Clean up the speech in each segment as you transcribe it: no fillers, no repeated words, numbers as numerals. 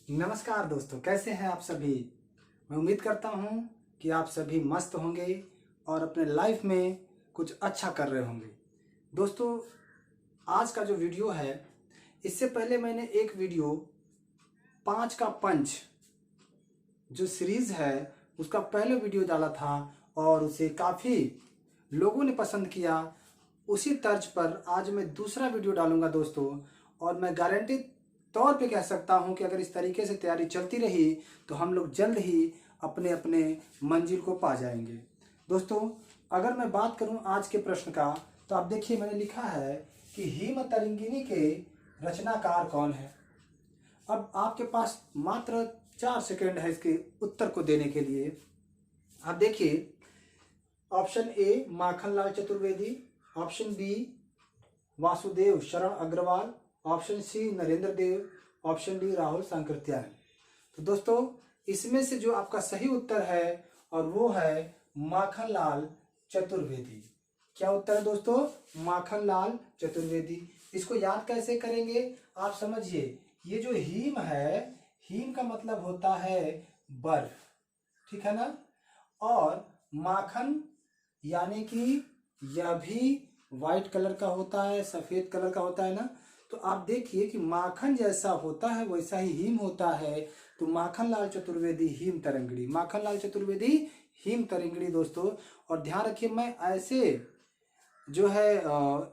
नमस्कार दोस्तों, कैसे हैं आप सभी। मैं उम्मीद करता हूं कि आप सभी मस्त होंगे और अपने लाइफ में कुछ अच्छा कर रहे होंगे। दोस्तों, आज का जो वीडियो है, इससे पहले मैंने एक वीडियो 5 का पंच जो सीरीज़ है उसका पहले वीडियो डाला था और उसे काफ़ी लोगों ने पसंद किया। उसी तर्ज पर आज मैं दूसरा वीडियो डालूंगा दोस्तों, और मैं गारंटी तौर पे कह सकता हूं कि अगर इस तरीके से तैयारी चलती रही तो हम लोग जल्द ही अपने अपने मंजिल को पा जाएंगे। दोस्तों, अगर मैं बात करूं आज के प्रश्न का, तो आप देखिए मैंने लिखा है कि हिम तरंगिणी के रचनाकार कौन है। अब आपके पास मात्र 4 सेकेंड है इसके उत्तर को देने के लिए। आप देखिए, option A Makhanlal Chaturvedi, option B Vasudev Sharan Agrawal, option C Narendra Dev, option D Rahul Sankrityayan. तो दोस्तों, इसमें से जो आपका सही उत्तर है और वो है माखनलाल चतुर्वेदी। क्या उत्तर है दोस्तों? माखनलाल चतुर्वेदी। इसको याद कैसे करेंगे आप समझिए। ये जो हीम है, हीम का मतलब होता है बर्फ, ठीक है ना। और माखन यानी कि यह भी व्हाइट कलर का होता है, सफेद कलर का होता है ना। तो आप देखिए कि माखन जैसा होता है वैसा ही हीम होता है। तो माखनलाल चतुर्वेदी हिम तरंगिणी, माखनलाल चतुर्वेदी हिम तरंगिणी दोस्तों। और ध्यान रखिए, मैं ऐसे जो है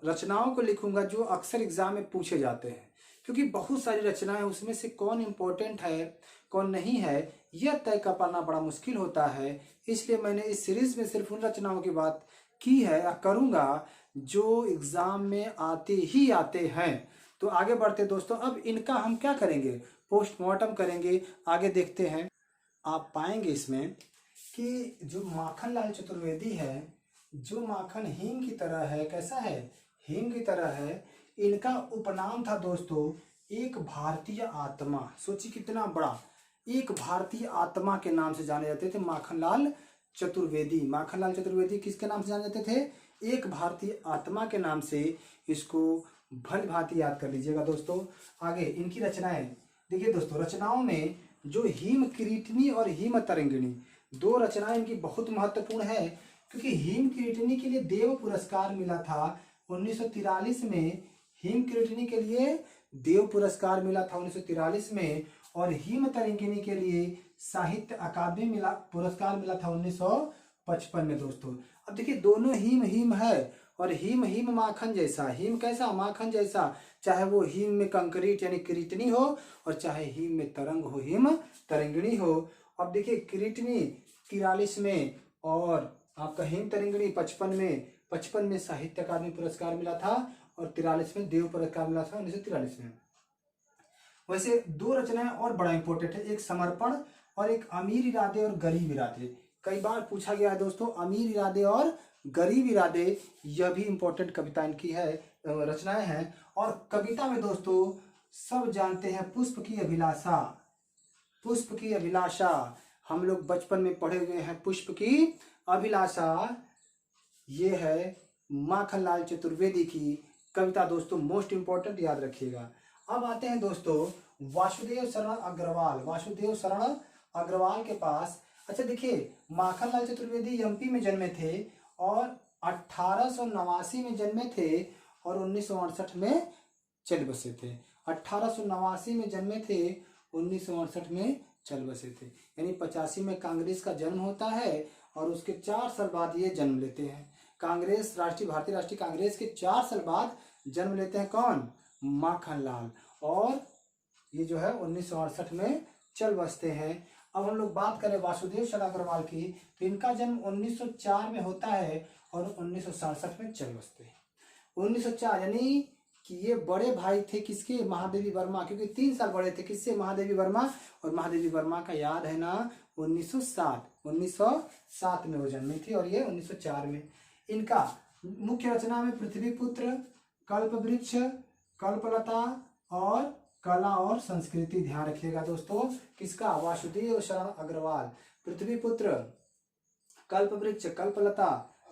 रचनाओं को लिखूंगा जो अक्सर एग्जाम में पूछे जाते हैं, क्योंकि बहुत सारी रचनाएं, उसमें से कौन इंपॉर्टेंट है कौन नहीं है यह तय कर पाना बड़ा मुश्किल होता है। इसलिए मैंने इस सीरीज में सिर्फ उन रचनाओं की बात की है या करूंगा जो एग्जाम में आते ही आते हैं। तो आगे बढ़ते दोस्तों, अब इनका हम क्या करेंगे, पोस्टमार्टम करेंगे। आगे देखते हैं। आप पाएंगे इसमें कि जो माखनलाल चतुर्वेदी है, जो माखन हींग की तरह है, कैसा है, हींग की तरह है। इनका उपनाम था दोस्तों एक भारतीय आत्मा। सोचिए कितना बड़ा, एक भारतीय आत्मा के नाम से जाने जाते थे माखनलाल चतुर्वेदी। माखनलाल चतुर्वेदी किसके नाम से जाने जाते थे? एक भारतीय आत्मा के नाम से। इसको भली भांति याद कर लीजिएगा दोस्तों। आगे इनकी रचनाएं देखिए दोस्तों। रचनाओं में जो हिम किरीटनी और हिम तरंगिणी, दो रचनाएं इनकी बहुत महत्वपूर्ण है, क्योंकि हिम किरीटनी के लिए देव पुरस्कार मिला था 1943 में। हिम किरीटनी के लिए देव पुरस्कार मिला था 1943 में, और हिम तरंगिणी के लिए साहित्य अकादमी पुरस्कार मिला था 1955 में दोस्तों। अब देखिए, दोनों हिम हिम है, और हिम हिम माखन जैसा, हिम कैसा, माखन जैसा। चाहे वो हिम में कंक्रीट यानी किरीटनी हो, और चाहे हिम में तरंग हो, हिम तरंगिणी हो। अब देखिए, किरीटनी 43 में और आपका हिम तरंगिणी 55 में साहित्य अकादमी पुरस्कार मिला था, और 43 में देव पुरस्कार मिला था 1943 में। वैसे दो रचनाएं और बड़ा इंपॉर्टेंट है, एक समर्पण और एक अमीर इरादे और गरीब इरादे। कई बार पूछा गया है दोस्तों, अमीर इरादे और गरीब इरादे, यह भी इंपॉर्टेंट कविता इनकी है, रचनाएं हैं। और कविता में दोस्तों सब जानते हैं पुष्प की अभिलाषा, पुष्प की अभिलाषा। हम लोग बचपन में पढ़े हुए हैं पुष्प की अभिलाषा। ये है माखनलाल चतुर्वेदी की कविता दोस्तों, मोस्ट इंपॉर्टेंट, याद रखिएगा। अब आते हैं दोस्तों वासुदेव शरण अग्रवाल, वासुदेव शरण अग्रवाल के पास। अच्छा देखिए, माखनलाल चतुर्वेदी एमपी में जन्मे थे और 1889 में जन्मे थे और 1968 में चल बसे थे। 1889 में जन्मे थे, 1968 में चल बसे थे। यानी 85 में कांग्रेस का जन्म होता है और उसके 4 साल बाद ये जन्म लेते हैं। कांग्रेस, भारतीय राष्ट्रीय कांग्रेस के 4 साल बाद जन्म लेते हैं कौन? माखनलाल। और ये जो है 1968 में चल बसते हैं। अब हम लोग बात करें वासुदेव शरण अग्रवाल की, तो इनका जन्म 1904 में होता है और 1967 में चल बसते हैं। 1904 यानी कि ये बड़े भाई थे किसके? महादेवी वर्मा, क्योंकि 3 साल बड़े थे किससे? महादेवी वर्मा। और महादेवी वर्मा का याद है ना, 1907 में वो जन्मी थी और ये 1904 में। इनका मुख्य रचना में पृथ्वीपुत्र, कल्पवृक्ष, कल्पलता और कला और संस्कृति। ध्यान रखिएगा दोस्तों, किसका? वासुदेव शरण अग्रवाल। पृथ्वीपुत्र, कल्पवृक्ष, कल्पलता,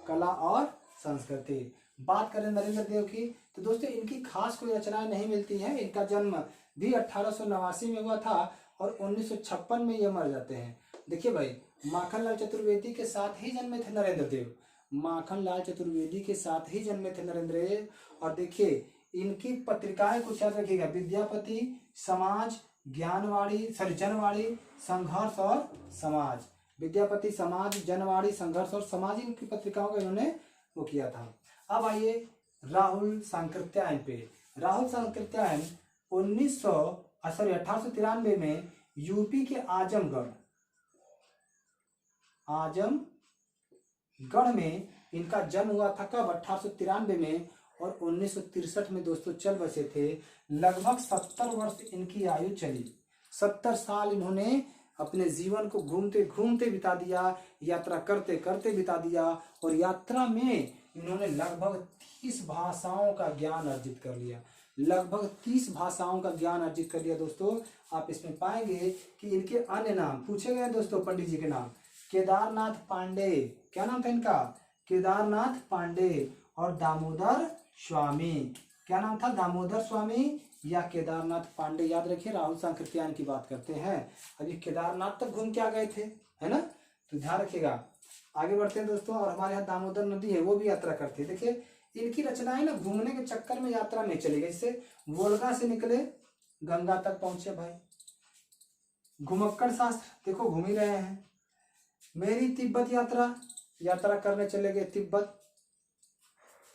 कला और संस्कृति। बात करें नरेंद्र देव की, तो दोस्तों इनकी खास कोई रचनाएं नहीं मिलती हैं। इनका जन्म भी 1889 में हुआ था और 1956 में ये मर जाते हैं। देखिए भाई, माखनलाल चतुर्वेदी के साथ ही जन्मे थे नरेंद्र देव, माखनलाल चतुर्वेदी के साथ ही जन्मे थे नरेंद्र देव। और देखिए इनकी पत्रिकाएं कुछ याद रखिएगा, विद्यापति, समाज, ज्ञानवाणी, सॉरी जनवाणी, संघर्ष और समाज। विद्यापति, समाज, जनवाणी, संघर्ष और समाज, इनकी पत्रिकाओं का इन्होंने वो किया था। अब आइए राहुल सांकृत्यायन पे। राहुल सांकृत्यायन 1893 में यूपी के आजमगढ़ में इनका जन्म हुआ था। कब? 1893 में। और 1963 में दोस्तों चल बसे थे। लगभग 70 वर्ष इनकी आयु चली। 70 साल इन्होंने अपने जीवन को घूमते घूमते बिता दिया, यात्रा करते करते बिता दिया। और यात्रा में इन्होंने लगभग 30 भाषाओं का ज्ञान अर्जित कर लिया। लगभग 30 भाषाओं का ज्ञान अर्जित कर लिया दोस्तों। आप इसमें पाएंगे कि इनके अन्य नाम पूछे गए दोस्तों, पंडित जी के नाम। केदारनाथ पांडे, क्या नाम था इनका? केदारनाथ पांडे। और दामोदर स्वामी, क्या नाम था? दामोदर स्वामी या केदारनाथ पांडे। याद रखिए, राहुल सांकृत्यायन की बात करते हैं। अभी केदारनाथ तक घूम के आ गए थे, है ना, तो ध्यान रखिएगा। आगे बढ़ते हैं दोस्तों। और हमारे यहाँ दामोदर नदी है, वो भी यात्रा करती है। देखिए इनकी रचनाएं ना घूमने के चक्कर में यात्रा में चली गई। जैसे वोल्गा से निकले, गंगा तक पहुंचे भाई। घुमक्कड़ शास्त्र, देखो घूम ही रहे हैं। मेरी तिब्बत यात्रा, यात्रा करने चले गए तिब्बत।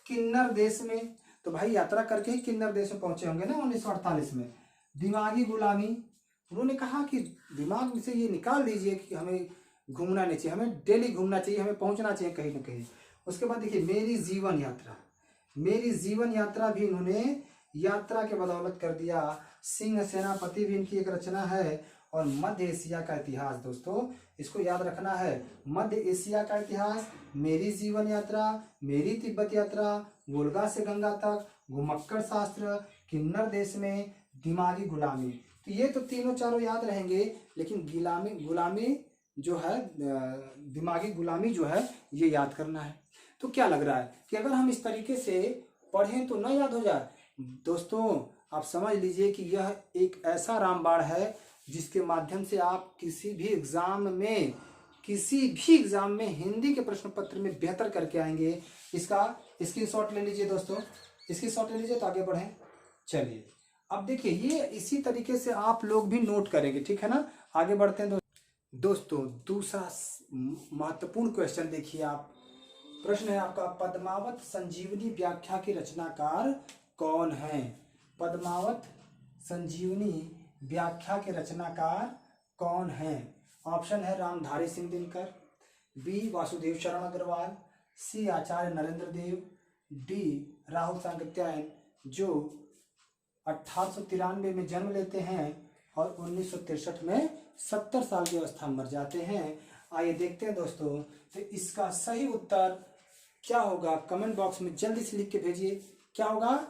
किन्नर देश में, तो भाई यात्रा करके ही किन्नर देश में पहुंचे होंगे ना 1948 में। दिमागी गुलामी, उन्होंने कहा कि दिमाग से ये निकाल दीजिए कि हमें घूमना नहीं चाहिए, हमें डेली घूमना चाहिए, हमें पहुंचना चाहिए कहीं ना कहीं। उसके बाद देखिए मेरी जीवन यात्रा, मेरी जीवन यात्रा भी इन्होंने यात्रा के बदौलत कर दिया। सिंह सेनापति भी इनकी एक रचना है। और मध्य एशिया का इतिहास दोस्तों, इसको याद रखना है। मध्य एशिया का इतिहास, मेरी जीवन यात्रा, मेरी तिब्बत यात्रा, वोल्गा से गंगा तक, घुमक्कड़ शास्त्र, किन्नर देश में, दिमागी गुलामी। तो ये तो तीनों चारों याद रहेंगे। लेकिन गुलामी जो है, दिमागी गुलामी जो है, ये याद करना है। तो क्या लग रहा है कि अगर हम इस तरीके से पढ़ें तो न याद हो जाए? दोस्तों आप समझ लीजिए कि यह एक ऐसा रामबाण है जिसके माध्यम से आप किसी भी एग्जाम में हिंदी के प्रश्न पत्र में बेहतर करके आएंगे। इसका स्क्रीनशॉट ले लीजिए दोस्तों, स्क्रीनशॉट ले लीजिए तो आगे बढ़ें। चलिए अब देखिए, ये इसी तरीके से आप लोग भी नोट करेंगे, ठीक है ना। आगे बढ़ते हैं दोस्तों। दूसरा महत्वपूर्ण क्वेश्चन देखिए आप। प्रश्न है आपका, पद्मावत संजीवनी व्याख्या के रचनाकार कौन है? पद्मावत संजीवनी व्याख्या के रचनाकार कौन है? ऑप्शन है रामधारी सिंह दिनकर, बी वासुदेव शरण अग्रवाल, सी आचार्य नरेंद्र देव, डी राहुल सांकृत्यायन, जो 1893 में जन्म लेते हैं और 1963 में 70 साल की अवस्था में मर जाते हैं। आइए देखते हैं दोस्तों, तो इसका सही उत्तर क्या होगा? कमेंट बॉक्स में जल्दी से लिख के भेजिए। क्या होगा?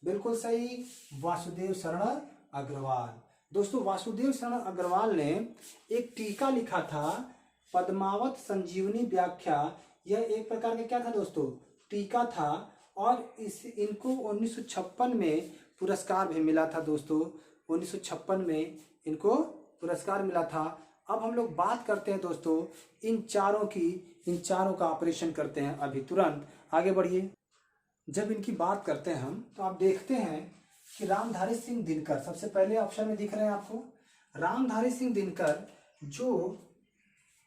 बिल्कुल सही, वासुदेव शरण अग्रवाल। दोस्तों वासुदेव शरण अग्रवाल ने एक टीका लिखा था, पद्मावत संजीवनी व्याख्या। यह एक प्रकार का क्या था दोस्तों? टीका था। और इनको 1956 में पुरस्कार भी मिला था दोस्तों। 1956 में इनको पुरस्कार मिला था। अब हम लोग बात करते हैं दोस्तों इन चारों का ऑपरेशन करते हैं अभी तुरंत। आगे बढ़िए। जब इनकी बात करते हैं हम, तो आप देखते हैं कि रामधारी सिंह दिनकर सबसे पहले ऑप्शन में दिख रहे हैं आपको। रामधारी सिंह दिनकर जो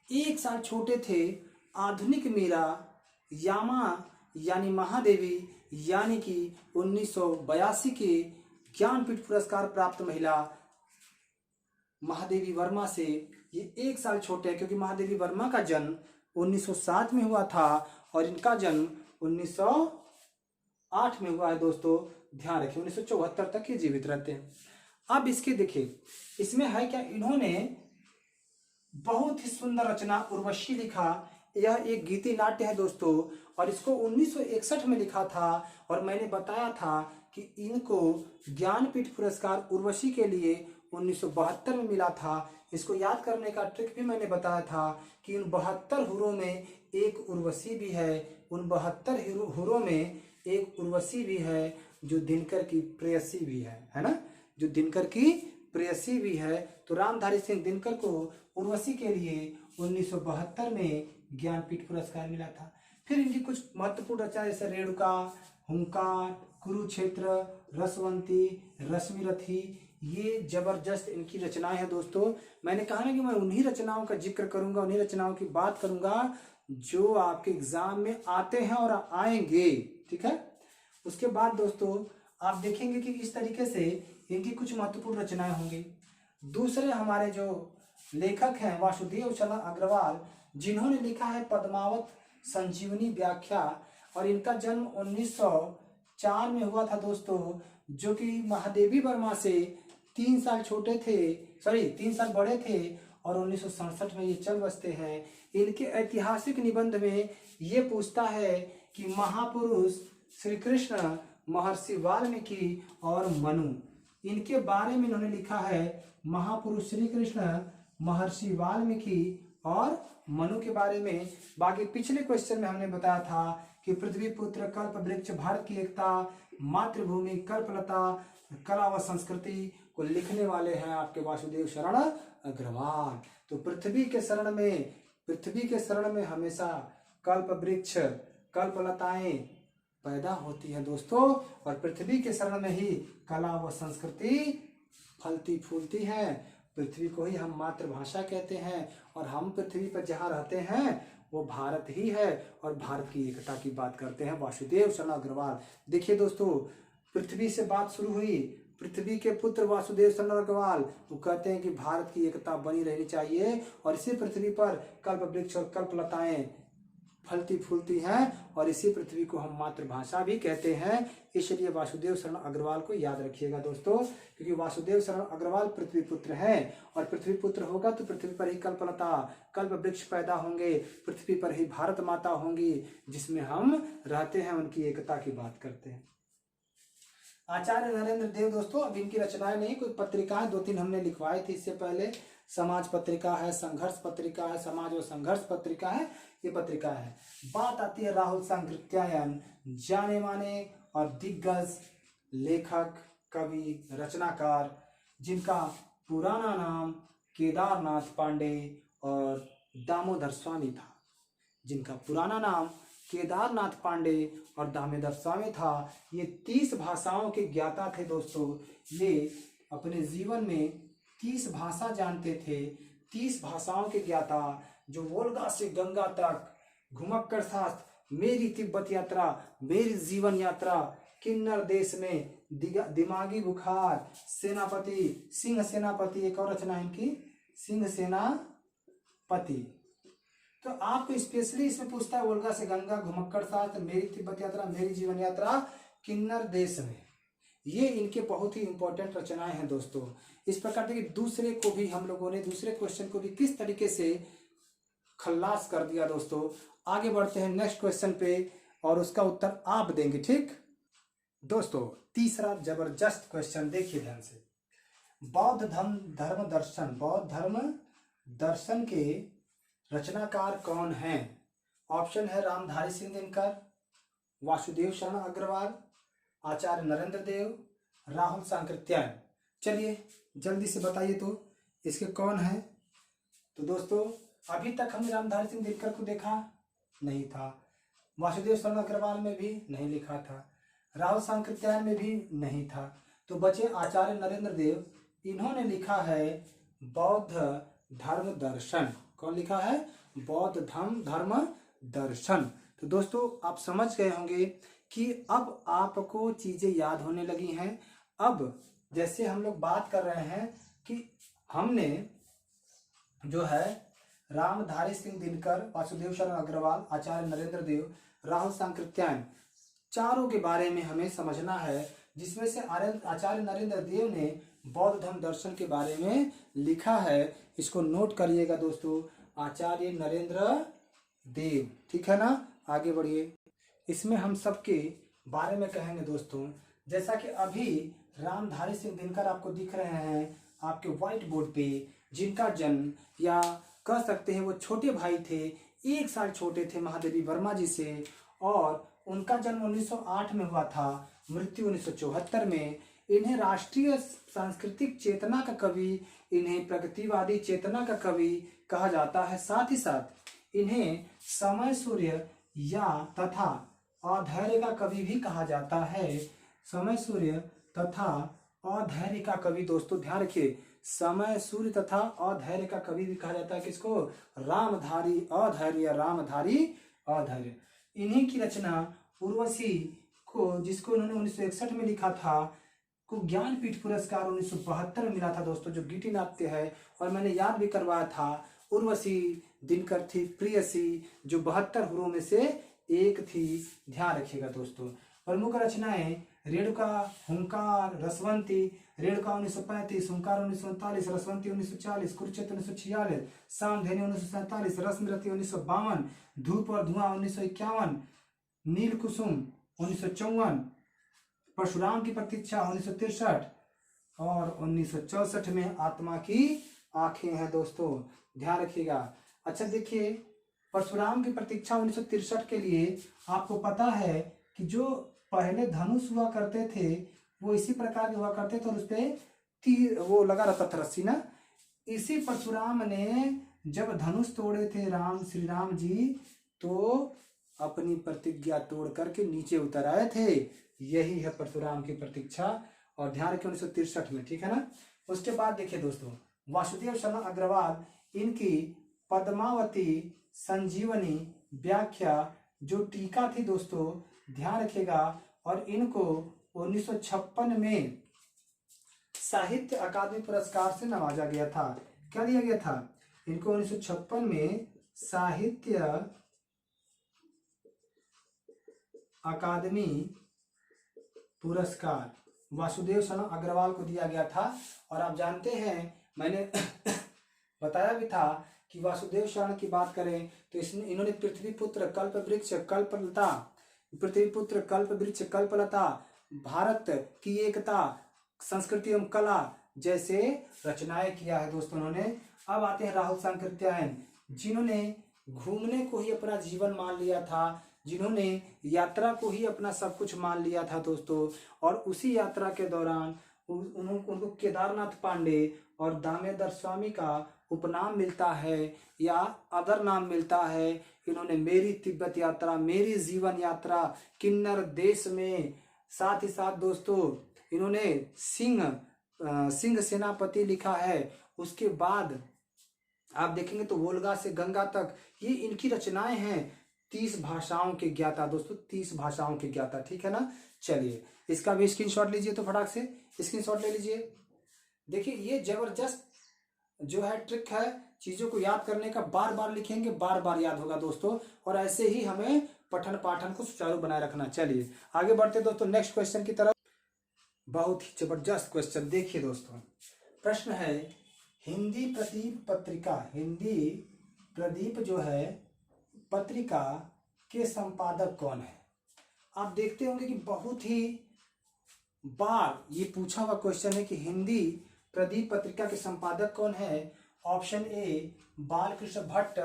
1 साल छोटे थे, आधुनिक मीरा यामा यानी महादेवी यानी कि 1982 के ज्ञानपीठ पुरस्कार प्राप्त महिला महादेवी वर्मा से ये 1 साल छोटे हैं, क्योंकि महादेवी वर्मा का जन्म 1907 में हुआ था और इनका जन्म 1908 में हुआ है दोस्तों। ध्यान रखिए, 1974 तक ये जीवित रहते हैं। अब इसके देखिए, इसमें है क्या, इन्होंने बहुत ही सुंदर रचना उर्वशी लिखा। यह एक गीति नाट्य है दोस्तों, और इसको 1961 में लिखा था। और मैंने बताया था कि इनको ज्ञानपीठ पुरस्कार उर्वशी के लिए 1972 में मिला था। इसको याद करने का ट्रिक भी मैंने बताया था कि उन 72 हुरों में एक उर्वशी भी है। उन 72 हुरों में एक उर्वशी भी है जो दिनकर की प्रेयसी भी है ना, जो दिनकर की प्रेयसी भी है। तो रामधारी सिंह दिनकर को उर्वशी के लिए 1972 में ज्ञानपीठ पुरस्कार मिला था। फिर इनकी कुछ महत्वपूर्ण रचना जैसे रेणुका, हुंकार, कुरुक्षेत्र, रसवंती, रश्मिरथी, ये जबरदस्त इनकी रचनाएं हैं दोस्तों। मैंने कहा ना कि मैं उन्हीं रचनाओं का जिक्र करूंगा, उन्हीं रचनाओं की बात करूंगा जो आपके एग्जाम में आते हैं और आएंगे, ठीक है। उसके बाद दोस्तों आप देखेंगे कि इस तरीके से इनकी कुछ महत्वपूर्ण रचनाएं होंगी। दूसरे हमारे जो लेखक हैं वासुदेव शरण अग्रवाल, जिन्होंने लिखा है पद्मावत संजीवनी व्याख्या, और इनका जन्म 1904 में हुआ था दोस्तों, जो कि महादेवी वर्मा से 3 साल छोटे थे, 3 साल बड़े थे, और 1967 में ये चल बसते हैं। इनके ऐतिहासिक निबंध में ये पूछता है कि महापुरुष श्री कृष्ण, महर्षि वाल्मीकि और मनु, इनके बारे में इन्होंने लिखा है। महापुरुष श्री कृष्ण, महर्षि वाल्मीकि और मनु के बारे में। बाकी पिछले क्वेश्चन में हमने बताया था कि पृथ्वी पुत्र, कल्प वृक्ष, भारत की एकता, मातृभूमि, कल्पलता, कला व संस्कृति को लिखने वाले हैं आपके वासुदेव शरण अग्रवाल। तो पृथ्वी के शरण में हमेशा कल्प वृक्ष, कल्पलताएं पैदा होती है दोस्तों, और पृथ्वी के शरण में ही कला व संस्कृति फलती फूलती है। पृथ्वी को ही हम मातृभाषा कहते हैं, और हम पृथ्वी पर जहाँ रहते हैं वो भारत ही है, और भारत की एकता की बात करते हैं वासुदेव शरण अग्रवाल। देखिए दोस्तों, पृथ्वी से बात शुरू हुई, पृथ्वी के पुत्र वासुदेव शरण अग्रवाल, वो कहते हैं कि भारत की एकता बनी रहनी चाहिए, और इसी पृथ्वी पर कल्प वृक्ष और कल्पलताएं फलती फूलती हैं, और इसी पृथ्वी को हम मातृभाषा भी कहते हैं। इसलिए वासुदेव शरण अग्रवाल को याद रखिएगा दोस्तों, क्योंकि वासुदेव शरण अग्रवाल पृथ्वी पुत्र हैं, और पृथ्वी पुत्र होगा तो पृथ्वी पर ही कल्पलता, कल्प वृक्ष पैदा होंगे, पृथ्वी पर ही भारत माता होंगी, जिसमें हम रहते हैं, उनकी एकता की बात करते हैं। आचार्य नरेंद्र देव दोस्तों, अब इनकी रचनाएं नहीं, कुछ पत्रिकाएं 2-3 हमने लिखवाई थी इससे पहले। समाज पत्रिका है, संघर्ष पत्रिका है, समाज और संघर्ष पत्रिका है, ये पत्रिका है। बात आती है राहुल सांकृत्यायन, जाने माने और दिग्गज लेखक, कवि, रचनाकार, जिनका पुराना नाम केदारनाथ पांडे और दामोदर स्वामी था। जिनका पुराना नाम केदारनाथ पांडे और दामोदर स्वामी था। ये 30 भाषाओं के ज्ञाता थे दोस्तों। ये अपने जीवन में 30 भाषा जानते थे, 30 भाषाओं के ज्ञाता, जो वोल्गा से गंगा तक, घुमक्कड़ शास्त्र, मेरी तिब्बत यात्रा, मेरी जीवन यात्रा, किन्नर देश में, दिमागी बुखार, सेनापति, सिंह सेनापति, एक और रचना इनकी सिंह सेनापति। तो आपको स्पेशली इसमें पूछता है वोल्गा से गंगा, घुमक्कड़ शास्त्र, मेरी तिब्बत यात्रा, मेरी जीवन यात्रा, किन्नर देश में। ये इनके बहुत ही इंपॉर्टेंट रचनाएं हैं दोस्तों। इस प्रकार के दूसरे को भी हम लोगों ने, दूसरे क्वेश्चन को भी किस तरीके से खल्लास कर दिया दोस्तों। आगे बढ़ते हैं नेक्स्ट क्वेश्चन पे, और उसका उत्तर आप देंगे, ठीक दोस्तों। तीसरा जबरदस्त क्वेश्चन देखिए ध्यान से। बौद्ध धर्म दर्शन, बौद्ध धर्म दर्शन के रचनाकार कौन हैं? ऑप्शन है रामधारी सिंह दिनकर, वासुदेव शरण अग्रवाल, आचार्य नरेंद्र देव, राहुल सांकृत्यायन। चलिए जल्दी से बताइए तो इसके कौन हैं। तो दोस्तों अभी तक हमने रामधारी सिंह दिनकर को देखा नहीं था, वासुदेव शरण अग्रवाल में भी नहीं लिखा था, राहुल सांकृत्यायन में भी नहीं था। तो बचे आचार्य नरेंद्र देव, इन्होंने लिखा है बौद्ध धर्म दर्शन। कौन लिखा है? बौद्ध धर्म दर्शन। तो दोस्तों आप समझ गए होंगे कि अब आपको चीजें याद होने लगी हैं। अब जैसे हम लोग बात कर रहे हैं कि हमने जो है रामधारी सिंह दिनकर, वासुदेव शरण अग्रवाल, आचार्य नरेंद्र देव, राहुल सांकृत्यायन, चारों के बारे में हमें समझना है, जिसमें से आचार्य नरेंद्र देव ने बौद्ध धर्म दर्शन के बारे में लिखा है। इसको नोट करिएगा दोस्तों, आचार्य नरेंद्र देव, ठीक है ना। आगे बढ़िए, इसमें हम सबके बारे में कहेंगे दोस्तों। जैसा कि अभी रामधारी सिंह दिनकर आपको दिख रहे हैं आपके व्हाइट बोर्ड पे, जिनका जन्म, या कह सकते हैं वो छोटे भाई थे, 1 साल छोटे थे महादेवी वर्मा जी से, और उनका जन्म 1908 में हुआ था, मृत्यु 1974 में। इन्हें राष्ट्रीय सांस्कृतिक चेतना का कवि, इन्हें प्रगतिवादी चेतना का कवि कहा जाता है। साथ ही साथ इन्हें समय सूर्य या तथा अधैर्य का कवि भी कहा जाता है। समय सूर्य तथा अधैर्य का कवि, दोस्तों ध्यान रखिए, समय सूर्य तथा अधैर्य का कवि भी कहा जाता है। किसको? रामधारी अधैर्य, रामधारी अधैर्य। इन्हीं की रचना उर्वशी को, जिसको उन्होंने 1961 में लिखा था, को ज्ञानपीठ पुरस्कार 1972 में मिला था दोस्तों, जो गीति नाट्य है। और मैंने याद भी करवाया था, उर्वशी दिनकर थी प्रियसी, जो 72 हुरों में से एक थी। ध्यान रखिएगा दोस्तों। प्रमुख रचनाएं रेणुका, हुंकार, रसवंती। रेणुका 1935, हुंकार 1939, रसवंती 1940, कुरुक्षेत्र 1946, सामधेनु 1947, रश्मिरथी 1952, धूप और धुआं 1951, नील कुसुम 1954, परशुराम की प्रतीक्षा 1963 और 1964 में आत्मा की आंखें हैं दोस्तों। ध्यान रखिएगा। अच्छा देखिए, परशुराम की प्रतीक्षा 1963 के लिए आपको पता है कि जो पहले धनुष हुआ करते थे वो इसी प्रकार के हुआ करते थे और उसपे तीर वो लगा रहता था, रस्सी ना। इसी परशुराम ने जब धनुष तोड़े थे श्री राम जी, तो अपनी प्रतिज्ञा तोड़ करके नीचे उतर आए थे। यही है परशुराम की प्रतीक्षा। और ध्यान रखें 1963 में, ठीक है ना। उसके बाद देखिए दोस्तों, वासुदेव शरण अग्रवाल, इनकी पद्मावती संजीवनी व्याख्या जो टीका थी दोस्तों, ध्यान रखिएगा। और इनको 1956 में साहित्य अकादमी पुरस्कार से नवाजा गया था। क्या दिया गया था इनको? 1956 में साहित्य अकादमी पुरस्कार वासुदेव शरण अग्रवाल को दिया गया था। और आप जानते हैं, मैंने बताया भी था कि वासुदेव शरण की बात करें तो इन्होंने पृथ्वीपुत्र, कल्पवृक्ष, कल्पलता, पृथ्वीपुत्र, कल्पवृक्ष, कल्पलता, भारत की एकता, संस्कृति एवं कला जैसे रचनाएं किया है दोस्तों उन्होंने। अब आते हैं राहुल सांकृत्यायन, जिन्होंने घूमने को ही अपना जीवन मान लिया था, जिन्होंने यात्रा को ही अपना सब कुछ मान लिया था दोस्तों। और उसी यात्रा के दौरान उनको केदारनाथ पांडे और दामोदर स्वामी का उपनाम मिलता है या अदर नाम मिलता है। इन्होंने मेरी तिब्बत यात्रा, मेरी जीवन यात्रा, किन्नर देश में, साथ ही साथ दोस्तों इन्होंने सिंह सेनापति लिखा है। उसके बाद आप देखेंगे तो वोल्गा से गंगा तक ये इनकी रचनाएं हैं। 30 भाषाओं के ज्ञाता दोस्तों, 30 भाषाओं के ज्ञाता, ठीक है ना। चलिए इसका भी स्क्रीनशॉट लीजिए, तो फटाक से स्क्रीनशॉट ले लीजिए। देखिए ये जबरदस्त जो है ट्रिक है, चीजों को याद करने का। बार बार लिखेंगे, बार बार याद होगा दोस्तों। और ऐसे ही हमें पठन पाठन को सुचारू बनाए रखना। चलिए आगे बढ़ते दोस्तों नेक्स्ट क्वेश्चन की तरफ। बहुत ही जबरदस्त क्वेश्चन। देखिए दोस्तों, प्रश्न है हिंदी प्रदीप पत्रिका, हिंदी प्रदीप जो है पत्रिका के संपादक कौन है? आप देखते होंगे कि बहुत ही बार ये पूछा हुआ क्वेश्चन है कि हिंदी प्रदीप पत्रिका के संपादक कौन है। Option A Balkrishna Bhatt,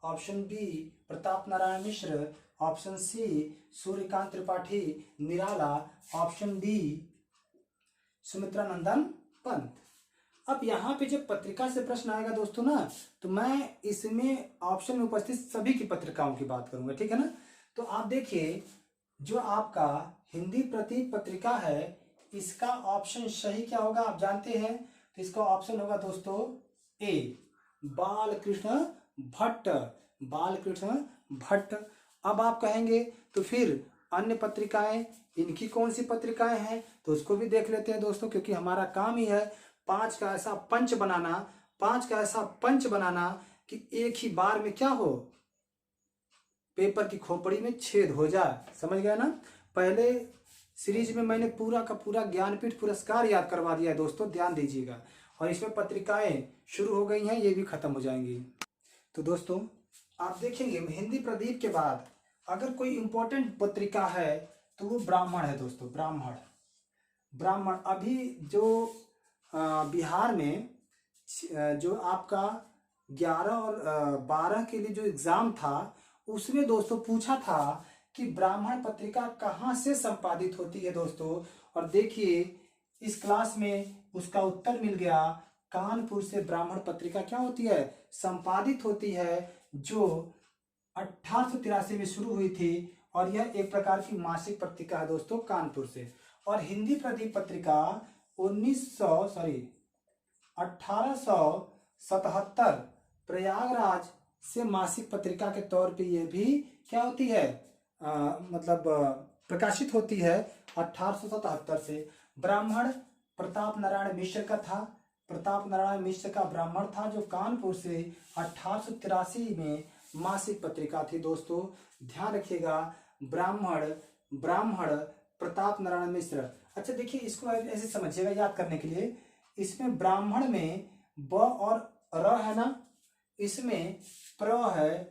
option B Pratap Narayan Mishra, option C Suryakant Tripathi Nirala, option D Sumitra Nandan Pant. अब यहाँ पे जब पत्रिका से प्रश्न आएगा दोस्तों ना, तो मैं इसमें ऑप्शन में उपस्थित सभी की पत्रिकाओं की बात करूंगा, ठीक है ना। तो आप देखिए, जो आपका हिंदी प्रदीप पत्रिका है, इसका ऑप्शन सही क्या होगा आप जानते हैं। तो इसका ऑप्शन होगा दोस्तों ए बालकृष्ण भट्ट, बालकृष्ण भट्ट। अब आप कहेंगे तो फिर अन्य पत्रिकाएं, इनकी कौन सी पत्रिकाएं हैं, तो उसको भी देख लेते हैं दोस्तों, क्योंकि हमारा काम ही है 5 का ऐसा पंच बनाना, 5 का ऐसा पंच बनाना कि एक ही बार में क्या हो, पेपर की खोपड़ी में छेद हो जाए। समझ गए ना। पहले सीरीज में मैंने पूरा का पूरा ज्ञानपीठ पुरस्कार याद करवा दिया है दोस्तों, ध्यान दीजिएगा। और इसमें पत्रिकाएं शुरू हो गई हैं, ये भी खत्म हो जाएंगी। तो दोस्तों आप देखेंगे हिंदी प्रदीप के बाद अगर कोई इंपॉर्टेंट पत्रिका है तो वो ब्राह्मण है दोस्तों, ब्राह्मण। ब्राह्मण अभी जो बिहार में जो आपका 11 और 12 के लिए जो एग्जाम था, उसमें दोस्तों पूछा था कि ब्राह्मण पत्रिका कहाँ से संपादित होती है दोस्तों। और देखिए इस क्लास में उसका उत्तर मिल गया। कानपुर से ब्राह्मण पत्रिका क्या होती है, संपादित होती है, जो 1883 में शुरू हुई थी और यह एक प्रकार की मासिक पत्रिका है दोस्तों कानपुर से। और हिंदी प्रदीप पत्रिका 1877 प्रयागराज से मासिक पत्रिका के तौर पे ये भी क्या होती है, प्रकाशित होती है 1877 से। ब्राह्मण प्रताप नारायण मिश्र का था, प्रताप नारायण मिश्र का ब्राह्मण था जो कानपुर से 1883 में मासिक पत्रिका थी दोस्तों, ध्यान रखिएगा। ब्राह्मण प्रताप नारायण मिश्र। अच्छा देखिए, इसको ऐसे समझिएगा याद करने के लिए, इसमें ब्राह्मण में ब और र है ना, इसमें प्र है,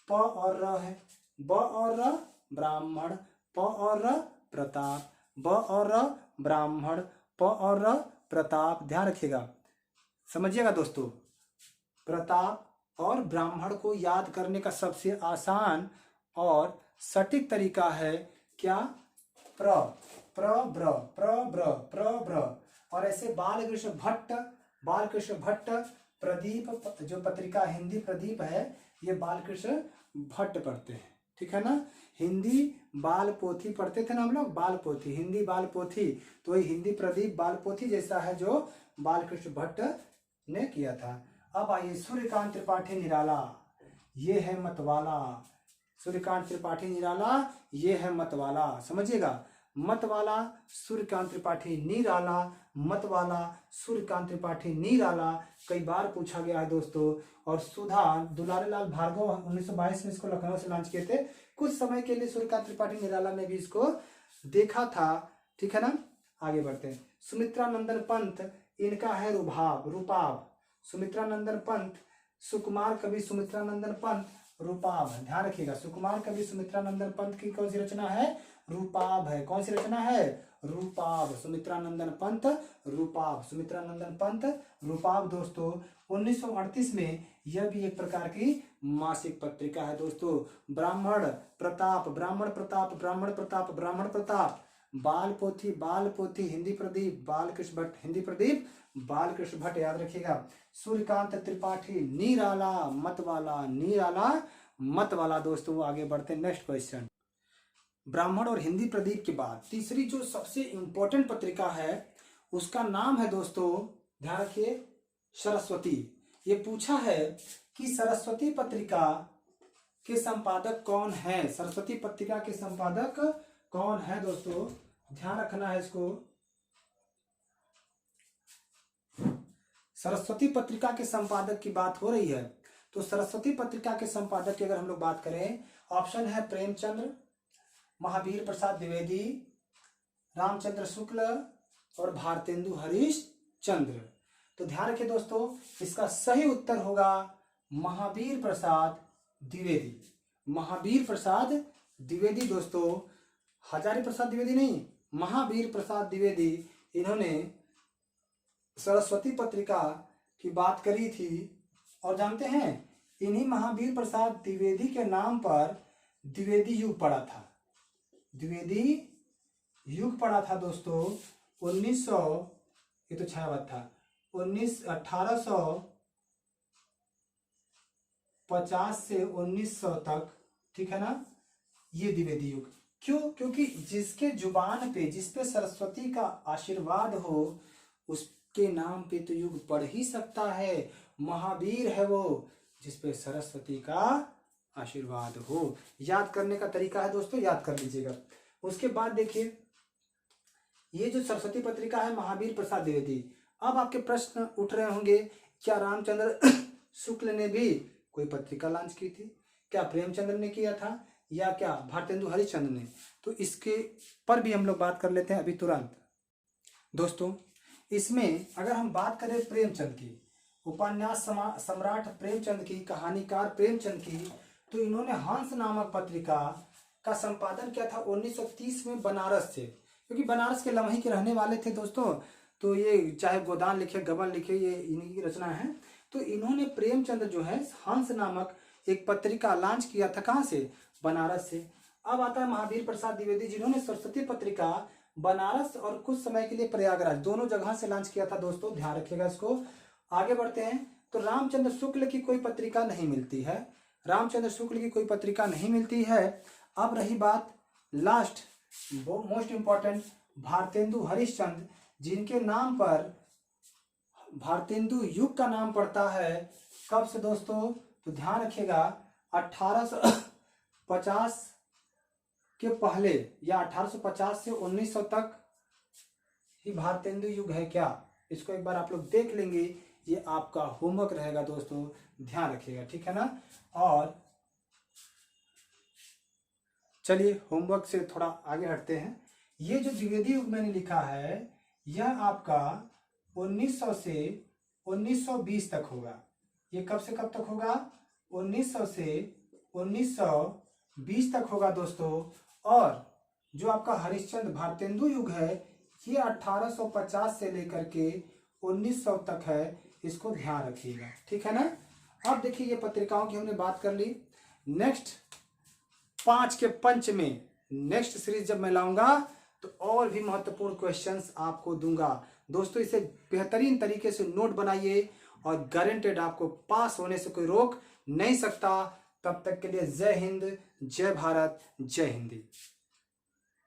प और र है, ब और र ब्राह्मण, प और र प्रताप, ब और र ब्राह्मण, प और र प्रताप। ध्यान रखिएगा, समझिएगा दोस्तों। प्रताप और ब्राह्मण को याद करने का सबसे आसान और सटीक तरीका है क्या, प्र ब्र प्र। और ऐसे बालकृष्ण भट्ट प्रदीप, जो पत्रिका हिंदी प्रदीप है, ये बालकृष्ण भट्ट पढ़ते हैं, ठीक है ना। हिंदी बाल पोथी पढ़ते थे ना हम लोग, बाल पोथी, हिंदी बाल पोथी, तो ये हिंदी प्रदीप बाल पोथी जैसा है जो बालकृष्ण भट्ट ने किया था। अब आइए, सूर्यकांत त्रिपाठी निराला, ये है मतवाला। सूर्यकांत त्रिपाठी निराला, ये है मतवाला, समझिएगा। मतवाला सूर्यकांत त्रिपाठी निराला, मतवाला सूर्यकांत त्रिपाठी निराला कई बार पूछा गया है दोस्तों। और सुधा दुलारीलाल भार्गव 1922 में इसको लखनऊ से लॉन्च किए थे। कुछ समय के लिए सूर्यकांत त्रिपाठी निराला ने भी इसको देखा था, ठीक है ना। आगे बढ़ते हैं। सुमित्रा नंदन पंत, इनका है रूपाब। सुमित्रा नंदन पंत, सुकुमार कवि सुमित्रा नंदन पंत, रूपाब। ध्यान रखिएगा, सुकुमार कवि सुमित्रा नंदन पंत की कौन सी रचना है, रूपाब है। कौन सी रचना है, रूपाब। सुमित्रा नंदन पंत रूपाब, सुमित्रा नंदन पंत रूपाब दोस्तों। 1938 में यह भी एक प्रकार की मासिक पत्रिका है दोस्तों। ब्राह्मण प्रताप, ब्राह्मण प्रताप, बाल पोथी हिंदी प्रदीप, बालकृष्ण भट्ट हिंदी प्रदीप, बालकृष्ण भट्ट, याद रखिएगा। सूर्यकांत त्रिपाठी निराला मतवाला दोस्तों। आगे बढ़ते हैं, नेक्स्ट क्वेश्चन। ब्राह्मण और हिंदी प्रदीप के बाद तीसरी जो सबसे इंपॉर्टेंट पत्रिका है उसका नाम है दोस्तों, ध्यान रखिए, सरस्वती। ये पूछा है कि सरस्वती पत्रिका के संपादक कौन है, सरस्वती पत्रिका के संपादक कौन है दोस्तों, ध्यान रखना है इसको। सरस्वती पत्रिका के संपादक की बात हो रही है, तो सरस्वती पत्रिका के संपादक की अगर हम लोग बात करें, ऑप्शन है प्रेमचंद्र, महावीर प्रसाद द्विवेदी, रामचंद्र शुक्ल और भारतेंदु हरिश्चंद्र। तो ध्यान रखिए दोस्तों, इसका सही उत्तर होगा महावीर प्रसाद द्विवेदी। महावीर प्रसाद द्विवेदी दोस्तों, हजारी प्रसाद द्विवेदी नहीं, महावीर प्रसाद द्विवेदी, इन्होंने सरस्वती पत्रिका की बात करी थी। और जानते हैं, इन्हीं महावीर प्रसाद द्विवेदी के नाम पर द्विवेदी युग पड़ा था, द्विवेदी युग पड़ा था दोस्तों। 1900, ये तो छायावत था, 1850 से 1900 तक, ठीक है ना, ये द्विवेदी युग। क्यों? क्योंकि जिसके जुबान पे, जिस पे सरस्वती का आशीर्वाद हो, उसके नाम पे तो युग पढ़ ही सकता है। महावीर है वो जिसपे सरस्वती का आशीर्वाद हो। याद करने का तरीका है दोस्तों, याद कर लीजिएगा। उसके बाद देखिए, ये जो सरस्वती पत्रिका है महावीर प्रसाद द्विवेदी। अब आपके प्रश्न उठ रहे होंगे, क्या रामचंद्र शुक्ल ने भी कोई पत्रिका लॉन्च की थी, क्या प्रेमचंद्र ने किया था, या क्या भारतेंदु हरिश्चंद्र ने? तो इसके पर भी हम लोग बात कर लेते हैं अभी तुरंत दोस्तों। इसमें अगर हम बात करें प्रेमचंद की, उपन्यास सम्राट प्रेमचंद की, कहानीकार प्रेमचंद की, तो इन्होंने हंस नामक पत्रिका का संपादन किया था 1930 में बनारस से, क्योंकि बनारस के लमही के रहने वाले थे दोस्तों। तो ये चाहे गोदान लिखे, गबन लिखे, ये इन्हीं की रचना है। तो इन्होंने प्रेमचंद जो है हंस नामक एक पत्रिका लॉन्च किया था, कहाँ से, बनारस से। अब आता है महावीर प्रसाद द्विवेदी, जिन्होंने सरस्वती पत्रिका बनारस और कुछ समय के लिए प्रयागराज, दोनों जगह से लॉन्च किया था दोस्तों, ध्यान रखिएगा इसको। आगे बढ़ते हैं। तो रामचंद्र शुक्ल की कोई पत्रिका नहीं मिलती है, रामचंद्र शुक्ल की कोई पत्रिका नहीं मिलती है। अब रही बात last most important, Bharatendu Harishchandra, जिनके नाम पर भारतेंदु युग का नाम पड़ता है। कब से दोस्तों? तो ध्यान रखिएगा 1850 के पहले या 1850 से 1900 तक ही भारतेंदु युग है क्या? इसको एक बार आप लोग देख लेंगे, ये आपका होमवर्क रहेगा दोस्तों, ध्यान रखिएगा, ठीक है ना। और चलिए होमवर्क से थोड़ा आगे हटते हैं। ये जो द्विवेदी युग मैंने लिखा है यह आपका 1900 से 1920 तक होगा। ये कब से कब तक होगा? 1900 से 1920 तक होगा दोस्तों। और जो आपका हरिश्चंद्र भारतेंदु युग है ये 1850 से लेकर के 1900 तक है, इसको ध्यान रखिएगा, ठीक है ना। अब देखिए ये पत्रिकाओं की हमने बात कर ली। नेक्स्ट 5 के पंच में नेक्स्ट सीरीज जब मैं लाऊंगा तो और भी महत्वपूर्ण क्वेश्चंस आपको दूंगा दोस्तों। इसे बेहतरीन तरीके से नोट बनाइए और गारंटेड आपको पास होने से कोई रोक नहीं सकता। तब तक के लिए जय हिंद, जय भारत, जय हिंदी।